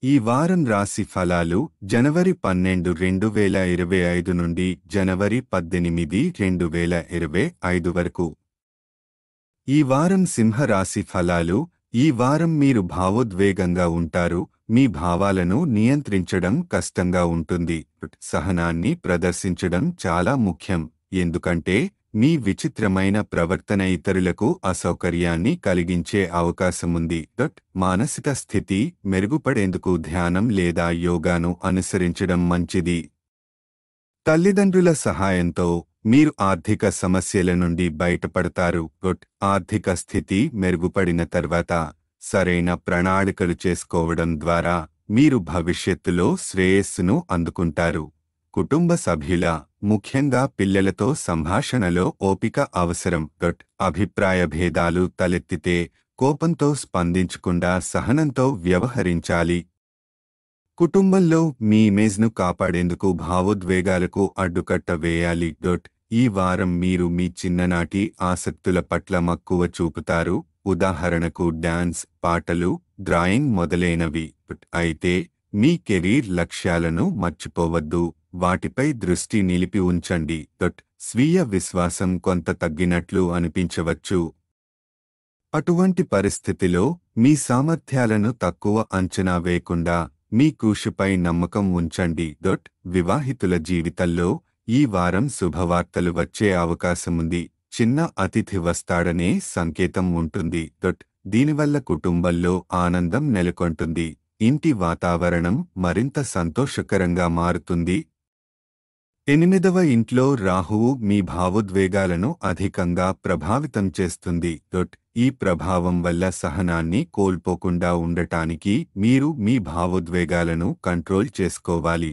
ఈ వారం రాశి ఫలాలు జనవరి 12, 2025 నుండి జనవరి 18, 2025 వరకు. ఈ వారం సింహ రాశి ఫలాలు. ఈ వారం మీరు భావోద్వేగంగా ఉంటారు. మీ భావాలను నియంత్రించడం కష్టంగా ఉంటుంది. సహనాన్ని ప్రదర్శించడం చాలా ముఖ్యం, ఎందుకంటే మీ విచిత్రమైన ప్రవర్తన ఇతరులకు అసౌకర్యాన్ని కలిగించే అవకాశముంది. మానసిక స్థితి మెరుగుపడేందుకు ధ్యానం లేదా యోగాను అనుసరించడం మంచిది. తల్లిదండ్రుల సహాయంతో మీరు ఆర్థిక సమస్యల నుండి బయటపడతారు. ఆర్థిక స్థితి మెరుగుపడిన తర్వాత సరైన ప్రణాళికలు చేసుకోవడం ద్వారా మీరు భవిష్యత్తులో శ్రేయస్సును అందుకుంటారు. కుటుంబ సభ్యుల, ముఖ్యంగా పిల్లలతో సంభాషణలో ఓపిక అవసరం. అభిప్రాయ భేదాలు తలెత్తితే కోపంతో స్పందించకుండా సహనంతో వ్యవహరించాలి. కుటుంబంలో మీ ఇమేజ్ను కాపాడేందుకు భావోద్వేగాలకు అడ్డుకట్ట వేయాలి. ఈ వారం మీరు మీ చిన్ననాటి ఆసక్తుల పట్ల మక్కువ చూపుతారు, ఉదాహరణకు డాన్స్, పాటలు, డ్రాయింగ్ మొదలైనవి. అయితే మీ కెరీర్ లక్ష్యాలను మర్చిపోవద్దు, వాటిపై దృష్టి నిలిపి ఉంచండి. స్వీయ విశ్వాసం కొంత తగ్గినట్లు అనిపించవచ్చు. అటువంటి పరిస్థితిలో మీ సామర్థ్యాలను తక్కువ అంచనా వేయకుండా మీ కృషిపై నమ్మకం ఉంచండి. వివాహితుల జీవితంలో ఈ వారం శుభవార్తలు వచ్చే అవకాశముంది. చిన్న అతిథి వస్తాడనే సంకేతం ఉంటుంది. దీనివల్ల కుటుంబంలో ఆనందం నెలకొంటుంది. ఇంటి వాతావరణం మరింత సంతోషకరంగా మారుతుంది. 8వ ఇంట్లో రాహువు మీ భావోద్వేగాలను అధికంగా ప్రభావితం చేస్తుంది. ఈ ప్రభావం వల్ల సహనాన్ని కోల్పోకుండా ఉండటానికి మీరు మీ భావోద్వేగాలను కంట్రోల్ చేసుకోవాలి.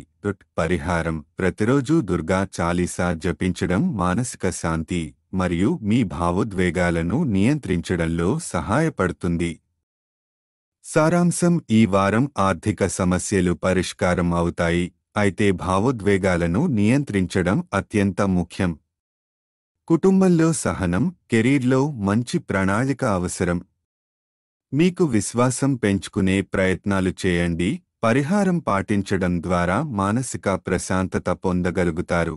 పరిహారం: ప్రతిరోజు దుర్గా చాలీసా జపించడం మానసిక శాంతి మరియు మీ భావోద్వేగాలను నియంత్రించడంలో సహాయపడుతుంది. సారాంశం: ఈ వారం ఆర్థిక సమస్యలు పరిష్కారం అవుతాయి, అయితే భావోద్వేగాలను నియంత్రించడం అత్యంత ముఖ్యం. కుటుంబంలో సహనం, కెరీర్లో మంచి ప్రణాళిక అవసరం. మీకు విశ్వాసం పెంచుకునే ప్రయత్నాలు చేయండి. పరిహారం పాటించడం ద్వారా మానసిక ప్రశాంతత పొందగలుగుతారు.